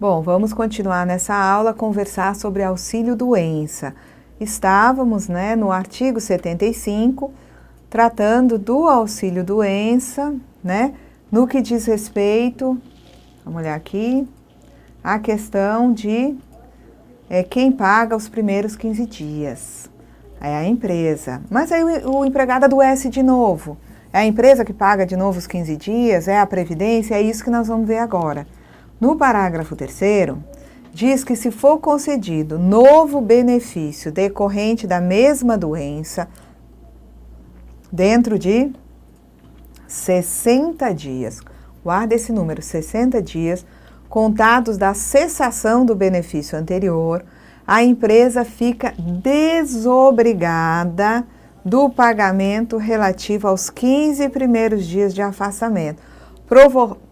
Bom, vamos continuar nessa aula a conversar sobre auxílio-doença. Estávamos, no artigo 75, tratando do auxílio-doença, no que diz respeito, vamos olhar aqui, a questão de quem paga os primeiros 15 dias. É a empresa. Mas aí o empregado adoece de novo. É a empresa que paga de novo os 15 dias? É a Previdência? É isso que nós vamos ver agora. No parágrafo 3º, diz que se for concedido novo benefício decorrente da mesma doença, dentro de 60 dias, guarda esse número, 60 dias, contados da cessação do benefício anterior, a empresa fica desobrigada do pagamento relativo aos 15 primeiros dias de afastamento,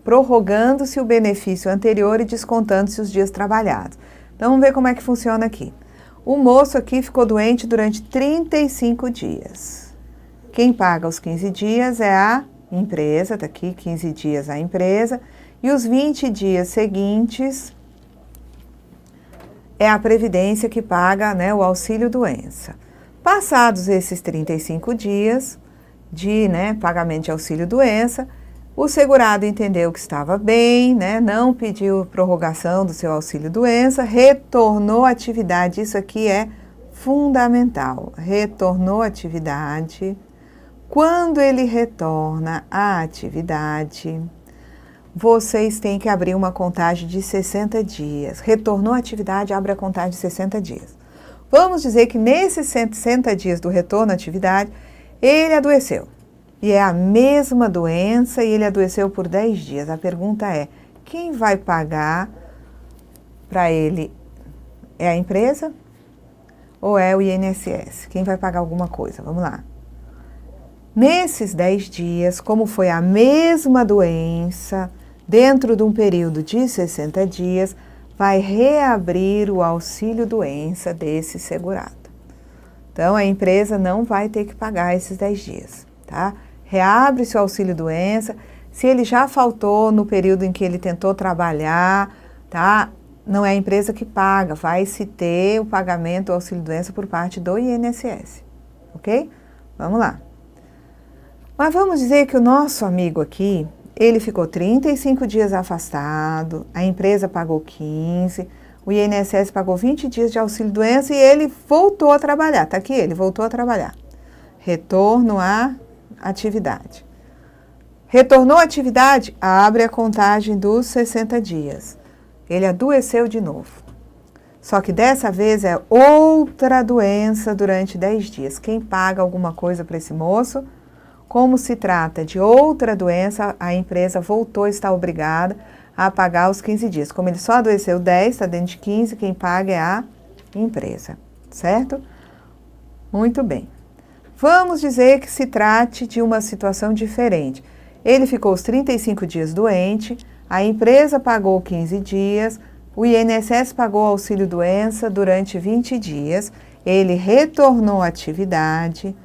prorrogando-se o benefício anterior e descontando-se os dias trabalhados. Então, vamos ver como é que funciona aqui. O moço aqui ficou doente durante 35 dias. Quem paga os 15 dias é a empresa, está aqui 15 dias a empresa, e os 20 dias seguintes é a Previdência que paga, o auxílio-doença. Passados esses 35 dias de pagamento de auxílio-doença, o segurado entendeu que estava bem, não pediu prorrogação do seu auxílio-doença, retornou à atividade. Isso aqui é fundamental. Retornou à atividade. Quando ele retorna à atividade, vocês têm que abrir uma contagem de 60 dias. Retornou à atividade, abre a contagem de 60 dias. Vamos dizer que nesses 60 dias do retorno à atividade, ele adoeceu. E é a mesma doença e ele adoeceu por 10 dias. A pergunta é, quem vai pagar para ele? É a empresa ou é o INSS? Quem vai pagar alguma coisa? Vamos lá. Nesses 10 dias, como foi a mesma doença, dentro de um período de 60 dias, vai reabrir o auxílio-doença desse segurado. Então, a empresa não vai ter que pagar esses 10 dias, tá? Reabre-se o auxílio-doença. Se ele já faltou no período em que ele tentou trabalhar, tá? Não é a empresa que paga, vai-se ter o pagamento do auxílio-doença por parte do INSS, ok? Vamos lá. Mas vamos dizer que o nosso amigo aqui, ele ficou 35 dias afastado, a empresa pagou 15, o INSS pagou 20 dias de auxílio-doença e ele voltou a trabalhar. Tá aqui, ele voltou a trabalhar. Retorno à atividade. Retornou à atividade, abre a contagem dos 60 dias. Ele adoeceu de novo. Só que dessa vez é outra doença durante 10 dias. Quem paga alguma coisa para esse moço? Como se trata de outra doença, a empresa voltou, está obrigada a pagar os 15 dias. Como ele só adoeceu 10, está dentro de 15, quem paga é a empresa, certo? Muito bem. Vamos dizer que se trate de uma situação diferente. Ele ficou os 35 dias doente, a empresa pagou 15 dias, o INSS pagou auxílio-doença durante 20 dias, ele retornou à atividade,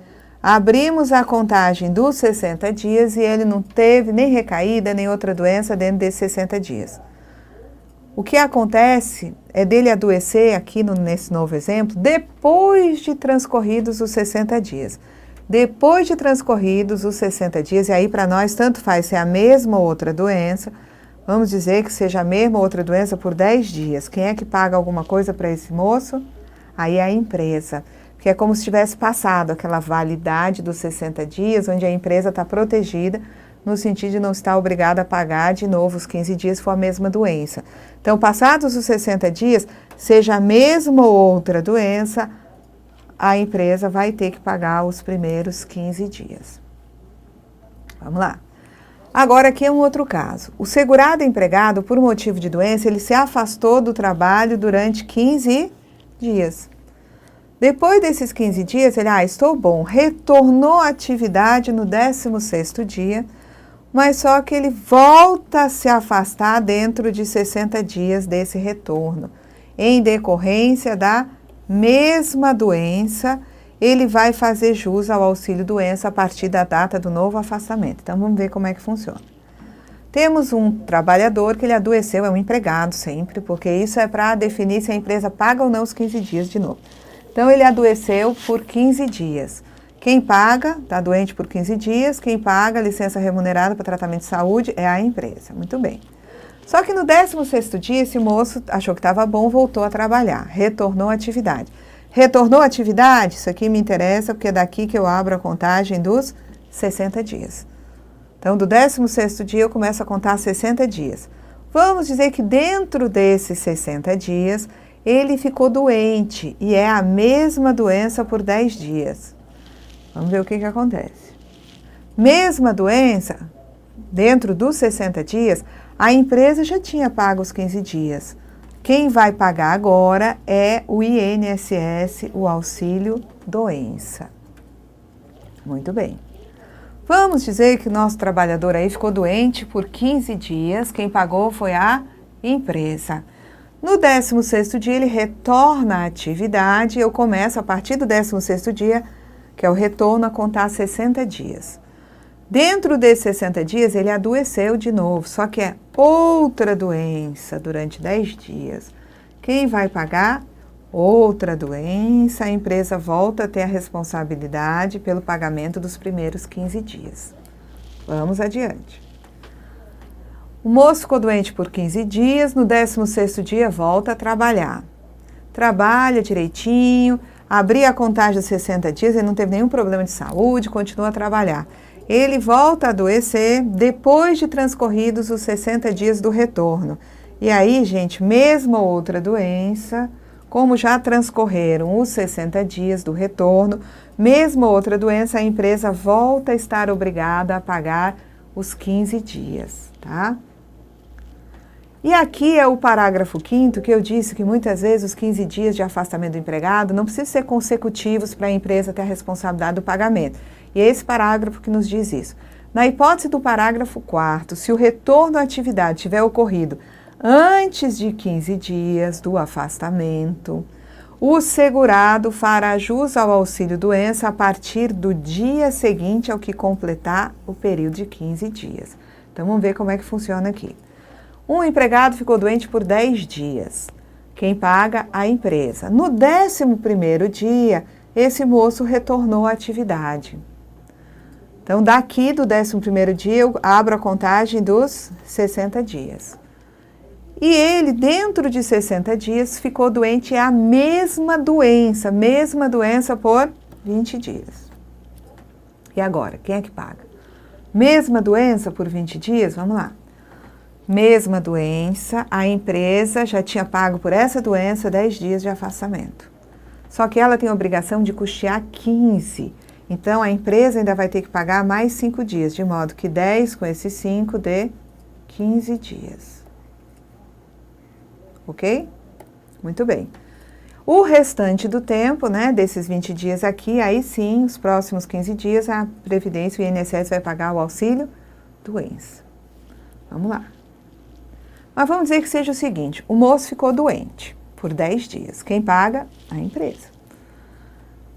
abrimos a contagem dos 60 dias e ele não teve nem recaída, nem outra doença dentro desses 60 dias. O que acontece é dele adoecer aqui nesse novo exemplo, depois de transcorridos os 60 dias. Depois de transcorridos os 60 dias, e aí para nós tanto faz se é a mesma ou outra doença, vamos dizer que seja a mesma ou outra doença por 10 dias. Quem é que paga alguma coisa para esse moço? Aí é a empresa. Que é como se tivesse passado aquela validade dos 60 dias, onde a empresa está protegida, no sentido de não estar obrigada a pagar de novo os 15 dias se for a mesma doença. Então, passados os 60 dias, seja a mesma ou outra doença, a empresa vai ter que pagar os primeiros 15 dias. Vamos lá. Agora, aqui é um outro caso. O segurado empregado, por motivo de doença, ele se afastou do trabalho durante 15 dias. Depois desses 15 dias, ele, estou bom, retornou à atividade no 16º dia, mas só que ele volta a se afastar dentro de 60 dias desse retorno. Em decorrência da mesma doença, ele vai fazer jus ao auxílio-doença a partir da data do novo afastamento. Então, vamos ver como é que funciona. Temos um trabalhador que ele adoeceu, é um empregado sempre, porque isso é para definir se a empresa paga ou não os 15 dias de novo. Então, ele adoeceu por 15 dias. Quem paga, está doente por 15 dias, quem paga a licença remunerada para tratamento de saúde é a empresa. Muito bem. Só que no 16º dia, esse moço achou que estava bom, voltou a trabalhar, retornou à atividade. Retornou à atividade? Isso aqui me interessa, porque é daqui que eu abro a contagem dos 60 dias. Então, do 16º dia, eu começo a contar 60 dias. Vamos dizer que dentro desses 60 dias, ele ficou doente, e é a mesma doença por 10 dias. Vamos ver o que acontece. Mesma doença, dentro dos 60 dias, a empresa já tinha pago os 15 dias. Quem vai pagar agora é o INSS, o auxílio doença. Muito bem. Vamos dizer que o nosso trabalhador aí ficou doente por 15 dias, quem pagou foi a empresa. No 16º dia ele retorna à atividade, eu começo a partir do 16º dia, que é o retorno, a contar 60 dias. Dentro desses 60 dias ele adoeceu de novo, só que é outra doença durante 10 dias. Quem vai pagar? Outra doença, a empresa volta a ter a responsabilidade pelo pagamento dos primeiros 15 dias. Vamos adiante. O moço ficou doente por 15 dias, no 16º dia volta a trabalhar. Trabalha direitinho, abrir a contagem de 60 dias, ele não teve nenhum problema de saúde, continua a trabalhar. Ele volta a adoecer depois de transcorridos os 60 dias do retorno. E aí, gente, mesmo outra doença, como já transcorreram os 60 dias do retorno, mesmo outra doença, a empresa volta a estar obrigada a pagar os 15 dias, tá? E aqui é o parágrafo 5º, que eu disse que muitas vezes os 15 dias de afastamento do empregado não precisam ser consecutivos para a empresa ter a responsabilidade do pagamento. E é esse parágrafo que nos diz isso. Na hipótese do parágrafo 4º, se o retorno à atividade tiver ocorrido antes de 15 dias do afastamento, o segurado fará jus ao auxílio-doença a partir do dia seguinte ao que completar o período de 15 dias. Então, vamos ver como é que funciona aqui. Um empregado ficou doente por 10 dias. Quem paga? A empresa. No 11º dia, esse moço retornou à atividade. Então, daqui do 11º dia, eu abro a contagem dos 60 dias. E ele, dentro de 60 dias, ficou doente, é a mesma doença por 20 dias. E agora, quem é que paga? Mesma doença por 20 dias? Vamos lá. Mesma doença, a empresa já tinha pago por essa doença 10 dias de afastamento. Só que ela tem a obrigação de custear 15. Então, a empresa ainda vai ter que pagar mais 5 dias, de modo que 10 com esses 5 dê 15 dias. Ok? Muito bem. O restante do tempo, né, desses 20 dias aqui, aí sim, os próximos 15 dias, a Previdência, o INSS vai pagar o auxílio doença. Vamos lá. Mas vamos dizer que seja o seguinte, o moço ficou doente por 10 dias. Quem paga? A empresa.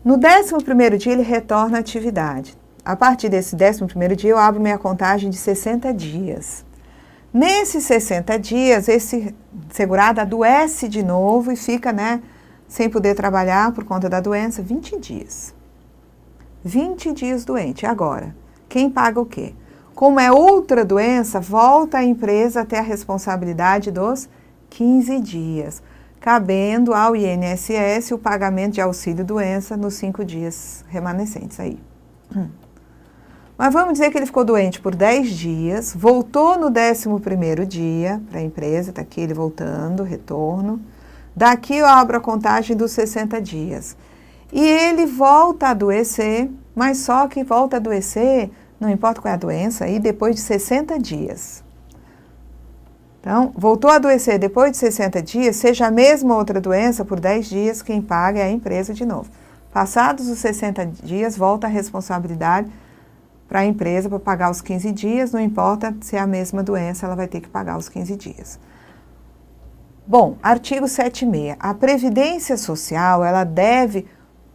No 11º dia, ele retorna à atividade. A partir desse 11º dia, eu abro minha contagem de 60 dias. Nesses 60 dias, esse segurado adoece de novo e fica, né, sem poder trabalhar por conta da doença, 20 dias. 20 dias doente. Agora, quem paga o quê? Como é outra doença, volta a empresa a ter a responsabilidade dos 15 dias, cabendo ao INSS o pagamento de auxílio-doença nos 5 dias remanescentes aí. Mas vamos dizer que ele ficou doente por 10 dias, voltou no 11º dia para a empresa, está aqui ele voltando, retorno. Daqui eu abro a contagem dos 60 dias. E ele volta a adoecer, mas só que volta a adoecer, não importa qual é a doença, aí depois de 60 dias. Então, voltou a adoecer depois de 60 dias, seja a mesma outra doença, por 10 dias, quem paga é a empresa de novo. Passados os 60 dias, volta a responsabilidade para a empresa para pagar os 15 dias, não importa se é a mesma doença, ela vai ter que pagar os 15 dias. Bom, artigo 7.6. A Previdência Social, ela deve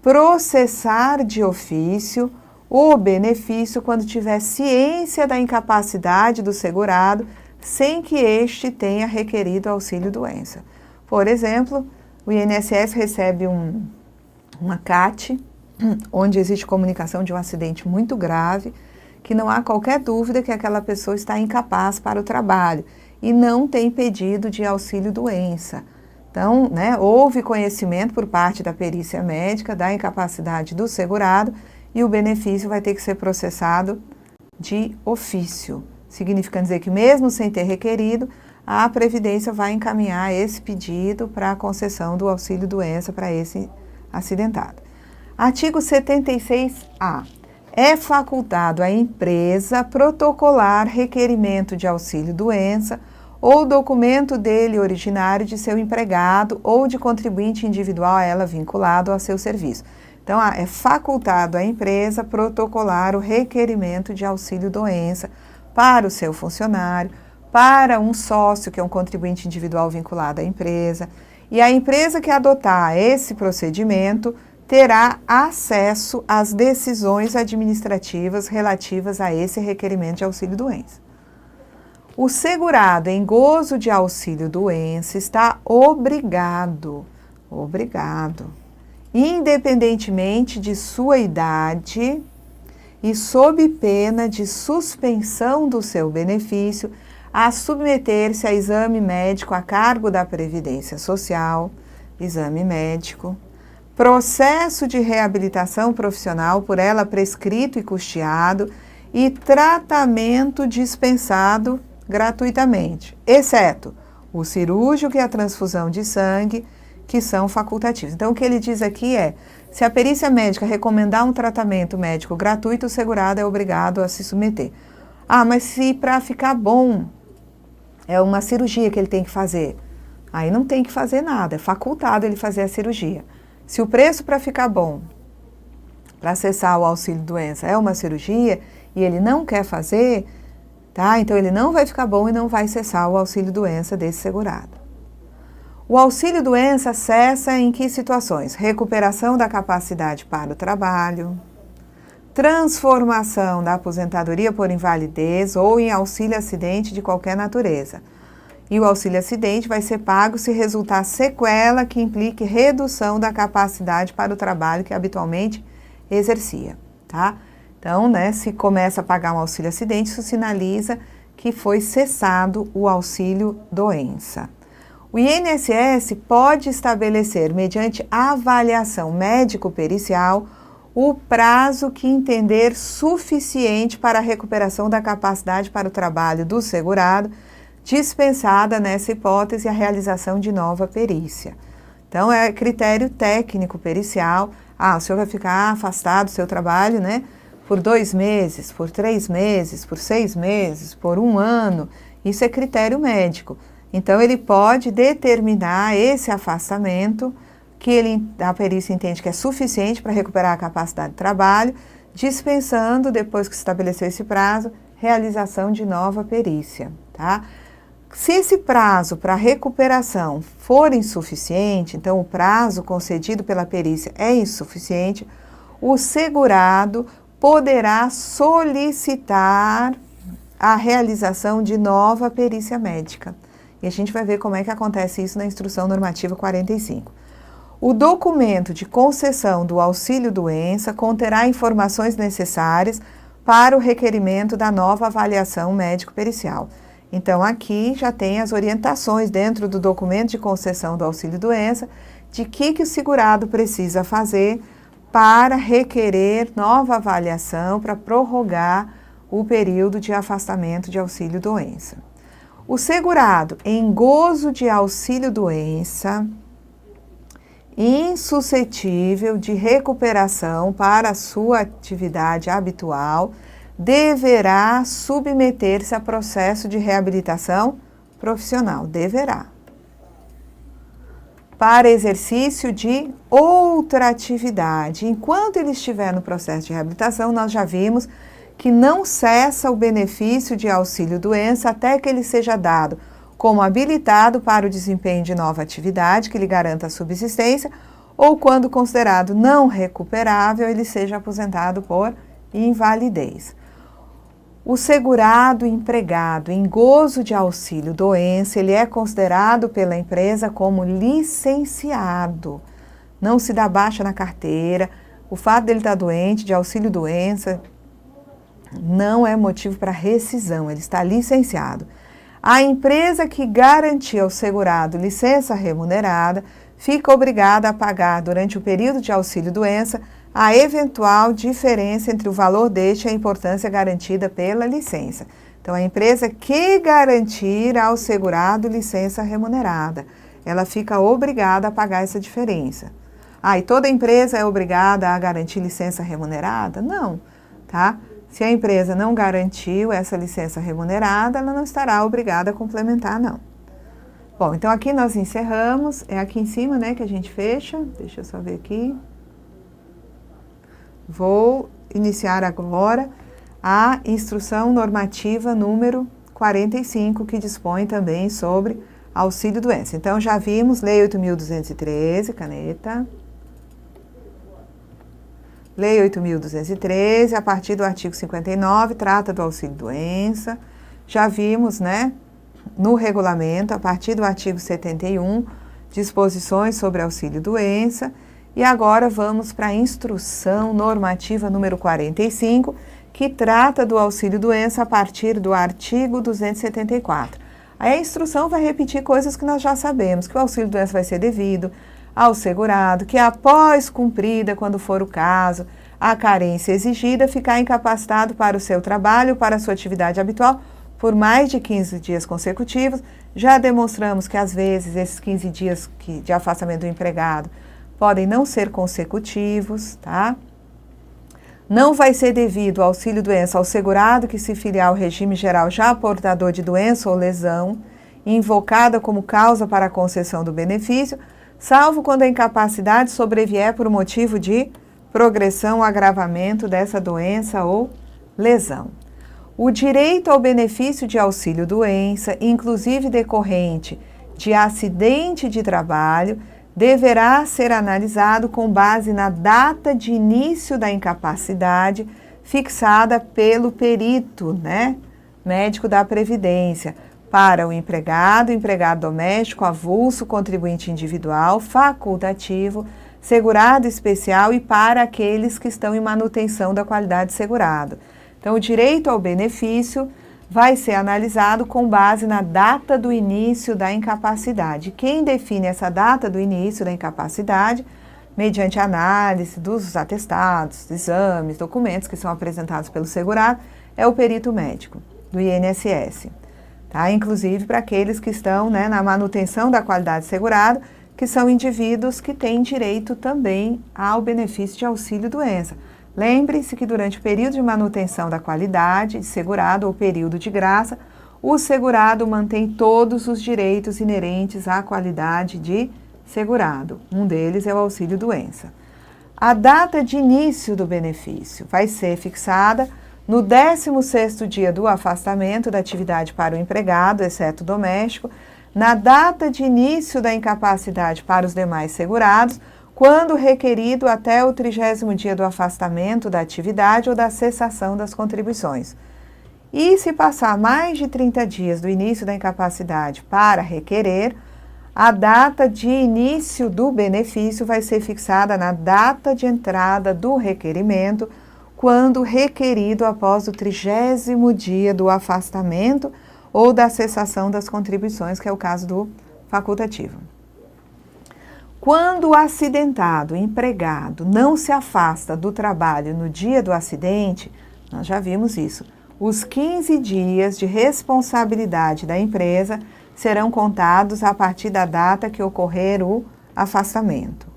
processar de ofício o benefício quando tiver ciência da incapacidade do segurado, sem que este tenha requerido auxílio-doença. Por exemplo, o INSS recebe uma CAT, onde existe comunicação de um acidente muito grave, que não há qualquer dúvida que aquela pessoa está incapaz para o trabalho e não tem pedido de auxílio-doença. Então, né, houve conhecimento por parte da perícia médica da incapacidade do segurado e o benefício vai ter que ser processado de ofício, significando dizer que mesmo sem ter requerido, a Previdência vai encaminhar esse pedido para a concessão do auxílio-doença para esse acidentado. Artigo 76-A. É facultado à empresa protocolar requerimento de auxílio-doença ou documento dele originário de seu empregado ou de contribuinte individual a ela vinculado ao seu serviço. Então, é facultado à empresa protocolar o requerimento de auxílio-doença para o seu funcionário, para um sócio, que é um contribuinte individual vinculado à empresa, e a empresa que adotar esse procedimento terá acesso às decisões administrativas relativas a esse requerimento de auxílio-doença. O segurado em gozo de auxílio-doença está obrigado, independentemente de sua idade e sob pena de suspensão do seu benefício, a submeter-se a exame médico a cargo da Previdência Social, exame médico, processo de reabilitação profissional por ela prescrito e custeado e tratamento dispensado gratuitamente, exceto o cirúrgico e a transfusão de sangue, que são facultativos. Então, o que ele diz aqui é, se a perícia médica recomendar um tratamento médico gratuito, o segurado é obrigado a se submeter. Ah, mas se para ficar bom é uma cirurgia que ele tem que fazer, aí não tem que fazer nada, é facultado ele fazer a cirurgia. Se o preço para ficar bom, para acessar o auxílio-doença é uma cirurgia e ele não quer fazer, tá? Então ele não vai ficar bom e não vai cessar o auxílio-doença desse segurado. O auxílio-doença cessa em que situações? Recuperação da capacidade para o trabalho, transformação da aposentadoria por invalidez ou em auxílio-acidente de qualquer natureza. E o auxílio-acidente vai ser pago se resultar sequela que implique redução da capacidade para o trabalho que habitualmente exercia, tá? Então, né, se começa a pagar um auxílio-acidente, isso sinaliza que foi cessado o auxílio-doença. O INSS pode estabelecer, mediante avaliação médico-pericial, o prazo que entender suficiente para a recuperação da capacidade para o trabalho do segurado, dispensada nessa hipótese a realização de nova perícia. Então, é critério técnico pericial. Ah, o senhor vai ficar afastado do seu trabalho, né, por 2 meses, por 3 meses, por 6 meses, por 1 ano. Isso é critério médico. Então, ele pode determinar esse afastamento, que a perícia entende que é suficiente para recuperar a capacidade de trabalho, dispensando, depois que estabeleceu esse prazo, realização de nova perícia, tá? Se esse prazo para recuperação for insuficiente, então o prazo concedido pela perícia é insuficiente, o segurado poderá solicitar a realização de nova perícia médica. E a gente vai ver como é que acontece isso na Instrução Normativa 45. O documento de concessão do auxílio-doença conterá informações necessárias para o requerimento da nova avaliação médico-pericial. Então, aqui já tem as orientações dentro do documento de concessão do auxílio-doença de que o segurado precisa fazer para requerer nova avaliação, para prorrogar o período de afastamento de auxílio-doença. O segurado em gozo de auxílio-doença, insuscetível de recuperação para a sua atividade habitual, deverá submeter-se a processo de reabilitação profissional. Deverá. Para exercício de outra atividade. Enquanto ele estiver no processo de reabilitação, nós já vimos que não cessa o benefício de auxílio-doença até que ele seja dado como habilitado para o desempenho de nova atividade que lhe garanta a subsistência, ou quando considerado não recuperável, ele seja aposentado por invalidez. O segurado empregado em gozo de auxílio-doença, ele é considerado pela empresa como licenciado. Não se dá baixa na carteira. O fato dele estar doente, de auxílio-doença, não é motivo para rescisão, ele está licenciado. A empresa que garantir ao segurado licença remunerada fica obrigada a pagar durante o período de auxílio-doença a eventual diferença entre o valor deste e a importância garantida pela licença. Então, a empresa que garantir ao segurado licença remunerada, ela fica obrigada a pagar essa diferença. E toda empresa é obrigada a garantir licença remunerada? Não, tá? Se a empresa não garantiu essa licença remunerada, ela não estará obrigada a complementar, não. Bom, então aqui nós encerramos, é aqui em cima, né, que a gente fecha. Deixa eu só ver aqui. Vou iniciar agora a instrução normativa número 45, que dispõe também sobre auxílio-doença. Então, já vimos Lei 8.213, caneta. Lei 8.213, a partir do artigo 59, trata do auxílio-doença. Já vimos, né, no regulamento, a partir do artigo 71, disposições sobre auxílio-doença. E agora vamos para a instrução normativa número 45, que trata do auxílio-doença a partir do artigo 274. Aí a instrução vai repetir coisas que nós já sabemos, que o auxílio-doença vai ser devido ao segurado, que após cumprida, quando for o caso, a carência exigida, ficar incapacitado para o seu trabalho, para a sua atividade habitual, por mais de 15 dias consecutivos. Já demonstramos que, às vezes, esses 15 dias de afastamento do empregado podem não ser consecutivos, tá? Não vai ser devido ao auxílio-doença ao segurado que se filiar ao regime geral já portador de doença ou lesão, invocada como causa para a concessão do benefício, salvo quando a incapacidade sobrevier por motivo de progressão ou agravamento dessa doença ou lesão. O direito ao benefício de auxílio-doença, inclusive decorrente de acidente de trabalho, deverá ser analisado com base na data de início da incapacidade fixada pelo perito, né, médico da Previdência, para o empregado doméstico, avulso, contribuinte individual, facultativo, segurado especial e para aqueles que estão em manutenção da qualidade de segurado. Então, o direito ao benefício vai ser analisado com base na data do início da incapacidade. Quem define essa data do início da incapacidade, mediante análise dos atestados, exames, documentos que são apresentados pelo segurado, é o perito médico do INSS. Tá? Inclusive para aqueles que estão, né, na manutenção da qualidade de segurado, que são indivíduos que têm direito também ao benefício de auxílio-doença. Lembre-se que durante o período de manutenção da qualidade de segurado ou período de graça, o segurado mantém todos os direitos inerentes à qualidade de segurado. Um deles é o auxílio-doença. A data de início do benefício vai ser fixada no 16º dia do afastamento da atividade para o empregado, exceto doméstico, na data de início da incapacidade para os demais segurados, quando requerido até o 30º dia do afastamento da atividade ou da cessação das contribuições. E se passar mais de 30 dias do início da incapacidade para requerer, a data de início do benefício vai ser fixada na data de entrada do requerimento, quando requerido após o 30º dia do afastamento ou da cessação das contribuições, que é o caso do facultativo. Quando o acidentado, empregado, não se afasta do trabalho no dia do acidente, nós já vimos isso, os 15 dias de responsabilidade da empresa serão contados a partir da data que ocorrer o afastamento.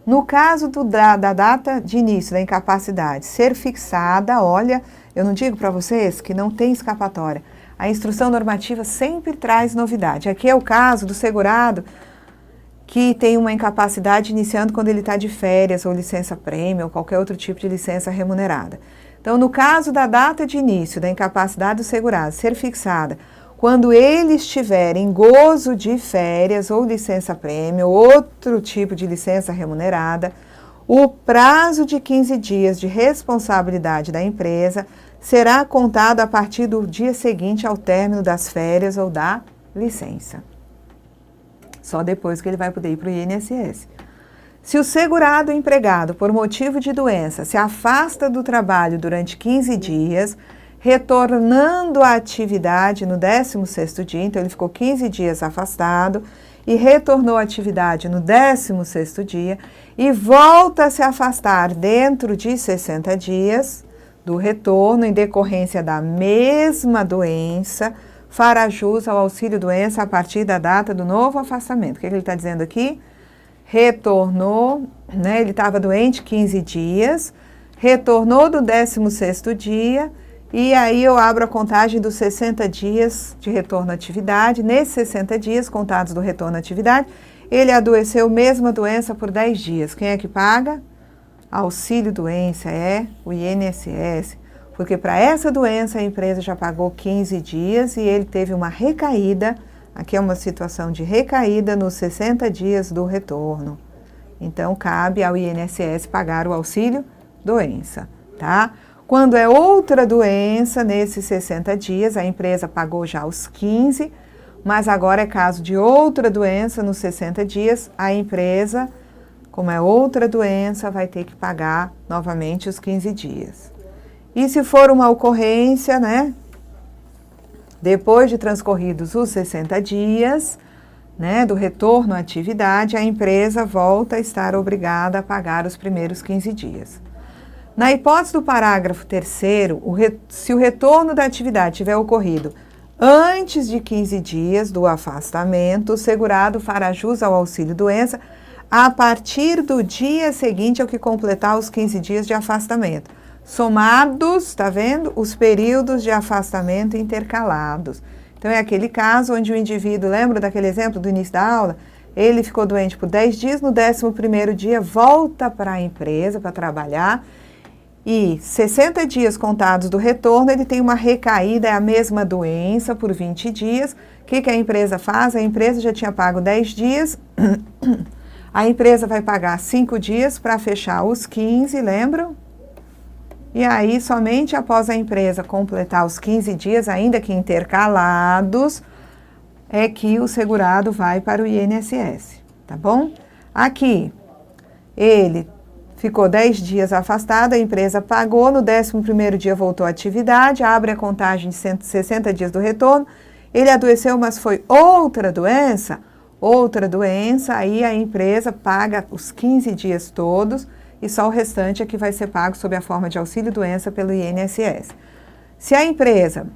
No caso da data de início da incapacidade ser fixada, olha, eu não digo para vocês que não tem escapatória. A instrução normativa sempre traz novidade. Aqui é o caso do segurado que tem uma incapacidade iniciando quando ele está de férias ou licença-prêmio ou qualquer outro tipo de licença remunerada. Então, no caso da data de início da incapacidade do segurado ser fixada quando ele estiver em gozo de férias ou licença-prêmio ou outro tipo de licença remunerada, o prazo de 15 dias de responsabilidade da empresa será contado a partir do dia seguinte ao término das férias ou da licença. Só depois que ele vai poder ir para o INSS. Se o segurado empregado, por motivo de doença, se afasta do trabalho durante 15 dias, retornando à atividade no 16º dia, então ele ficou 15 dias afastado e retornou à atividade no 16º dia e volta a se afastar dentro de 60 dias do retorno em decorrência da mesma doença, fará jus ao auxílio-doença a partir da data do novo afastamento. O que ele está dizendo aqui? Retornou, né? Ele estava doente 15 dias, retornou do 16º dia, e aí eu abro a contagem dos 60 dias de retorno à atividade. Nesses 60 dias contados do retorno à atividade, ele adoeceu mesma doença por 10 dias. Quem é que paga? Auxílio-doença é o INSS, porque para essa doença a empresa já pagou 15 dias e ele teve uma recaída. Aqui é uma situação de recaída nos 60 dias do retorno. Então, cabe ao INSS pagar o auxílio-doença, tá? Quando é outra doença, nesses 60 dias, a empresa pagou já os 15, mas agora é caso de outra doença, nos 60 dias, a empresa, como é outra doença, vai ter que pagar novamente os 15 dias. E se for uma ocorrência, né? Depois de transcorridos os 60 dias, né, do retorno à atividade, a empresa volta a estar obrigada a pagar os primeiros 15 dias. Na hipótese do parágrafo 3º, se o retorno da atividade tiver ocorrido antes de 15 dias do afastamento, o segurado fará jus ao auxílio-doença a partir do dia seguinte ao que completar os 15 dias de afastamento. Somados, tá vendo? Os períodos de afastamento intercalados. Então, é aquele caso onde o indivíduo, lembra daquele exemplo do início da aula? Ele ficou doente por 10 dias, no 11º dia volta para a empresa para trabalhar e 60 dias contados do retorno, ele tem uma recaída, é a mesma doença por 20 dias. O que a empresa faz? A empresa já tinha pago 10 dias, a empresa vai pagar 5 dias para fechar os 15, lembram? E aí, somente após a empresa completar os 15 dias, ainda que intercalados, é que o segurado vai para o INSS, tá bom? Aqui, ele ficou 10 dias afastado, a empresa pagou, no 11º dia voltou à atividade, abre a contagem de 60 dias do retorno, ele adoeceu, mas foi outra doença, aí a empresa paga os 15 dias todos, e só o restante é que vai ser pago sob a forma de auxílio-doença pelo INSS. Se a empresa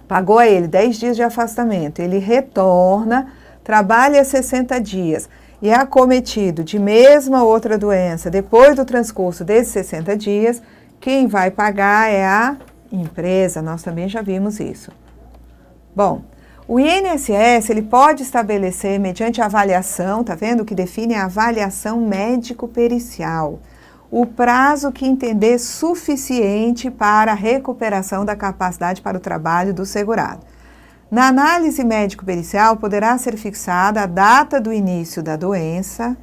pagou a ele 10 dias de afastamento, ele retorna, trabalha 60 dias e é acometido de mesma outra doença depois do transcurso desses 60 dias, quem vai pagar é a empresa. Nós também já vimos isso. Bom, o INSS, ele pode estabelecer, mediante avaliação, tá vendo? O que define a avaliação médico-pericial, o prazo que entender suficiente para a recuperação da capacidade para o trabalho do segurado. Na análise médico-pericial, poderá ser fixada a data do início da doença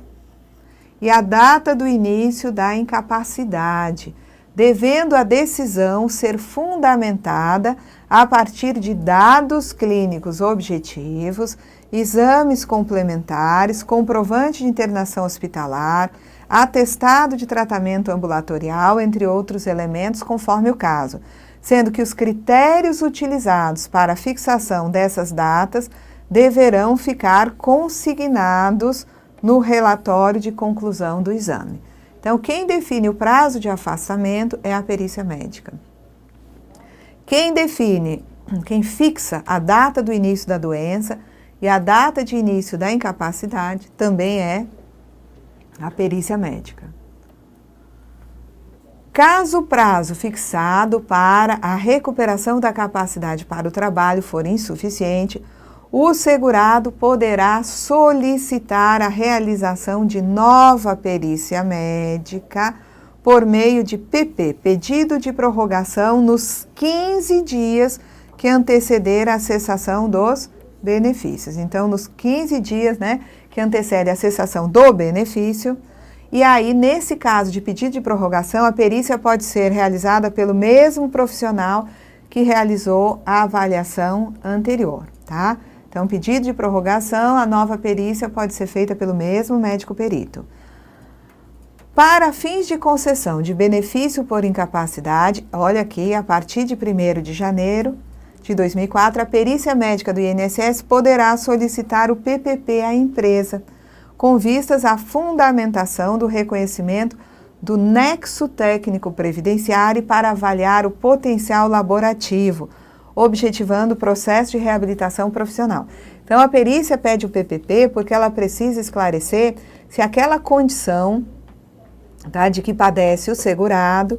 e a data do início da incapacidade, devendo a decisão ser fundamentada a partir de dados clínicos objetivos, exames complementares, comprovante de internação hospitalar, atestado de tratamento ambulatorial, entre outros elementos, conforme o caso, sendo que os critérios utilizados para a fixação dessas datas deverão ficar consignados no relatório de conclusão do exame. Então, quem define o prazo de afastamento é a perícia médica. Quem fixa a data do início da doença e a data de início da incapacidade também é a perícia médica. Caso o prazo fixado para a recuperação da capacidade para o trabalho for insuficiente, o segurado poderá solicitar a realização de nova perícia médica por meio de PP, pedido de prorrogação nos 15 dias que anteceder a cessação dos benefícios. Então, nos 15 dias, né, que antecede a cessação do benefício, E aí, nesse caso de pedido de prorrogação, a perícia pode ser realizada pelo mesmo profissional que realizou a avaliação anterior, tá? Então, pedido de prorrogação, a nova perícia pode ser feita pelo mesmo médico perito. Para fins de concessão de benefício por incapacidade, olha aqui, a partir de 1º de janeiro de 2004, a perícia médica do INSS poderá solicitar o PPP à empresa, com vistas à fundamentação do reconhecimento do nexo técnico previdenciário para avaliar o potencial laborativo, objetivando o processo de reabilitação profissional. Então, a perícia pede o PPP porque ela precisa esclarecer se aquela condição, tá, de que padece o segurado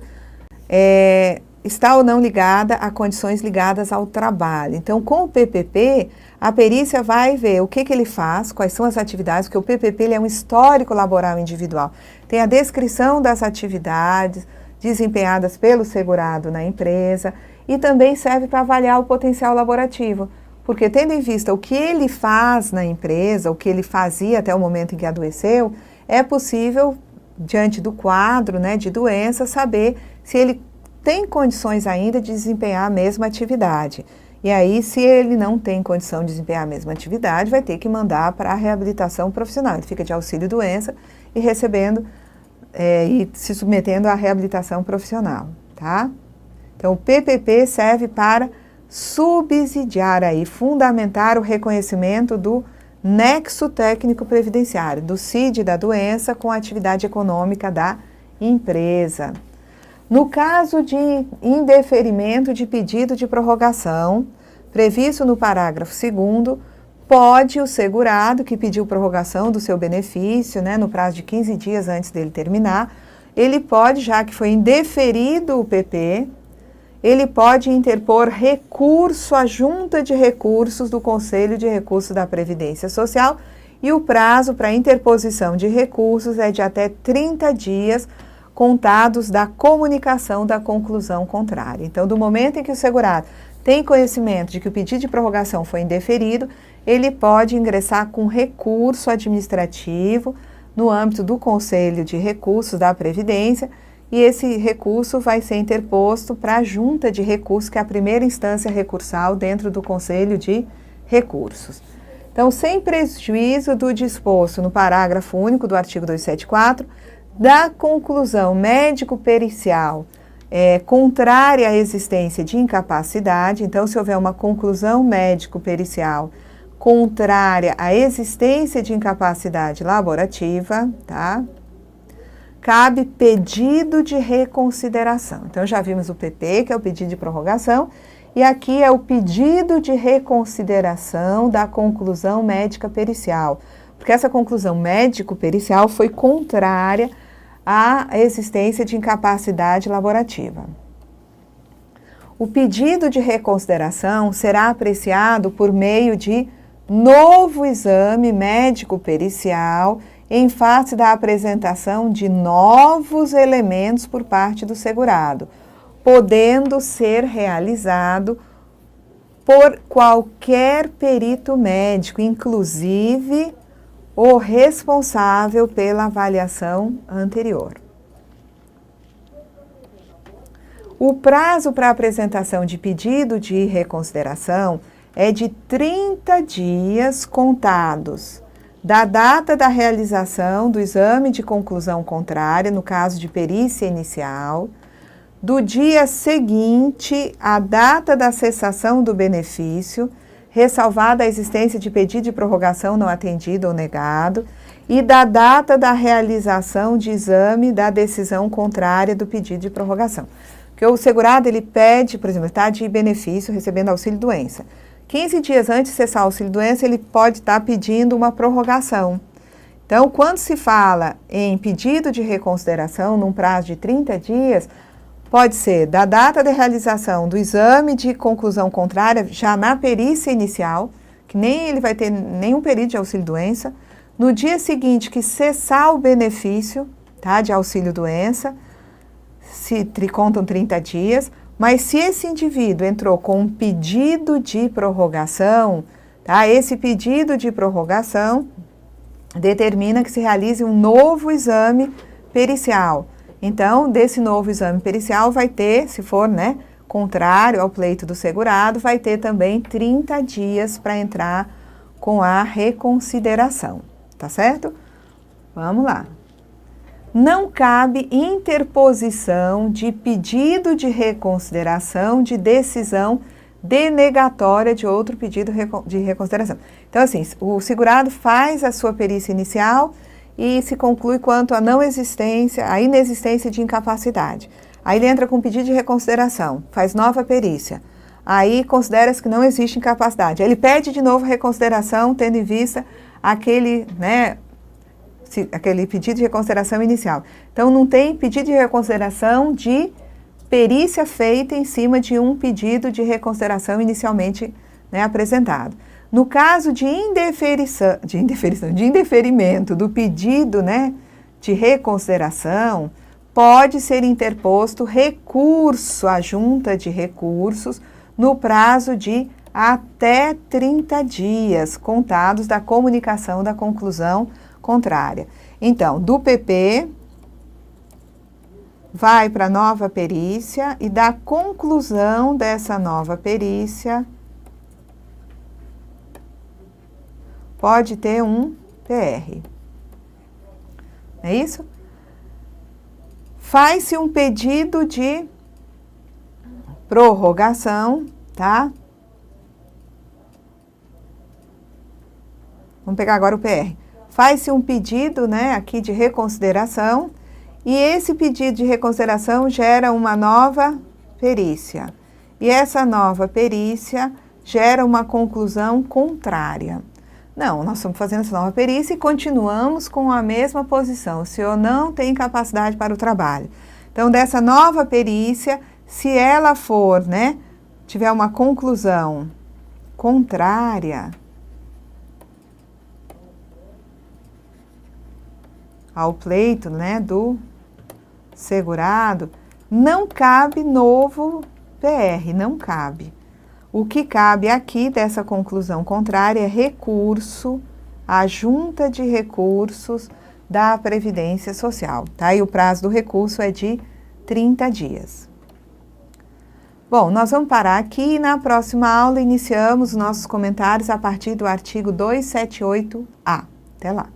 está ou não ligada a condições ligadas ao trabalho. Então, com o PPP, a perícia vai ver o que ele faz, quais são as atividades, porque o PPP ele é um histórico laboral individual. Tem a descrição das atividades desempenhadas pelo segurado na empresa e também serve para avaliar o potencial laborativo, porque tendo em vista o que ele faz na empresa, o que ele fazia até o momento em que adoeceu, é possível, diante do quadro, né, de doença, saber se ele tem condições ainda de desempenhar a mesma atividade. E aí, se ele não tem condição de desempenhar a mesma atividade, vai ter que mandar para a reabilitação profissional. Ele fica de auxílio-doença e recebendo e se submetendo à reabilitação profissional, tá? Então, o PPP serve para subsidiar aí, fundamentar o reconhecimento do nexo técnico previdenciário, do CID da doença com a atividade econômica da empresa. No caso de indeferimento de pedido de prorrogação, previsto no parágrafo 2º, pode o segurado que pediu prorrogação do seu benefício, né, no prazo de 15 dias antes dele terminar, ele pode, já que foi indeferido o PP, ele pode interpor recurso à Junta de Recursos do Conselho de Recursos da Previdência Social e o prazo para interposição de recursos é de até 30 dias contados da comunicação da conclusão contrária. Então, do momento em que o segurado tem conhecimento de que o pedido de prorrogação foi indeferido, ele pode ingressar com recurso administrativo no âmbito do Conselho de Recursos da Previdência e esse recurso vai ser interposto para a Junta de Recursos, que é a primeira instância recursal dentro do Conselho de Recursos. Então, sem prejuízo do disposto no parágrafo único do artigo 274, da conclusão médico-pericial contrária à existência de incapacidade, então se houver uma conclusão médico-pericial contrária à existência de incapacidade laborativa, tá? Cabe pedido de reconsideração. Então já vimos o PP, que é o pedido de prorrogação, e aqui é o pedido de reconsideração da conclusão médica pericial, porque essa conclusão médico-pericial foi contrária à existência de incapacidade laborativa. O pedido de reconsideração será apreciado por meio de novo exame médico-pericial em face da apresentação de novos elementos por parte do segurado, podendo ser realizado por qualquer perito médico, inclusive o responsável pela avaliação anterior. O prazo para apresentação de pedido de reconsideração é de 30 dias contados da data da realização do exame de conclusão contrária, no caso de perícia inicial, do dia seguinte à data da cessação do benefício, ressalvada a existência de pedido de prorrogação não atendido ou negado, e da data da realização de exame da decisão contrária do pedido de prorrogação. Porque o segurado, ele pede, por exemplo, está de benefício recebendo auxílio-doença. 15 dias antes de cessar o auxílio-doença, ele pode estar pedindo uma prorrogação. Então, quando se fala em pedido de reconsideração num prazo de 30 dias, pode ser da data de realização do exame de conclusão contrária, já na perícia inicial, que nem ele vai ter nenhum período de auxílio-doença, no dia seguinte que cessar o benefício, tá, de auxílio-doença, se contam 30 dias, mas se esse indivíduo entrou com um pedido de prorrogação, tá, esse pedido de prorrogação, determina que se realize um novo exame pericial. Então, desse novo exame pericial vai ter, se for, né, contrário ao pleito do segurado, vai ter também 30 dias para entrar com a reconsideração, tá certo? Vamos lá. Não cabe interposição de pedido de reconsideração de decisão denegatória de outro pedido de reconsideração. Então, assim, o segurado faz a sua perícia inicial e se conclui quanto à a inexistência de incapacidade. Aí ele entra com pedido de reconsideração, faz nova perícia. Aí considera-se que não existe incapacidade. Ele pede de novo reconsideração, tendo em vista aquele, né, aquele pedido de reconsideração inicial. Então, não tem pedido de reconsideração de perícia feita em cima de um pedido de reconsideração inicialmente, né, apresentado. No caso de indeferimento do pedido, né, de reconsideração, pode ser interposto recurso à junta de recursos no prazo de até 30 dias, contados da comunicação da conclusão contrária. Então, do PP, vai para a nova perícia e da conclusão dessa nova perícia, pode ter um PR. É isso? Faz-se um pedido de prorrogação, tá? Vamos pegar agora o PR. Faz-se um pedido, né, aqui de reconsideração, e esse pedido de reconsideração gera uma nova perícia. E essa nova perícia gera uma conclusão contrária. Não, nós estamos fazendo essa nova perícia e continuamos com a mesma posição. O senhor não tem capacidade para o trabalho. Então, dessa nova perícia, se ela for, né, tiver uma conclusão contrária ao pleito, né, do segurado, não cabe novo PR, não cabe. O que cabe aqui dessa conclusão contrária é recurso à junta de recursos da Previdência Social, tá? E o prazo do recurso é de 30 dias. Bom, nós vamos parar aqui e na próxima aula iniciamos nossos comentários a partir do artigo 278-A. Até lá.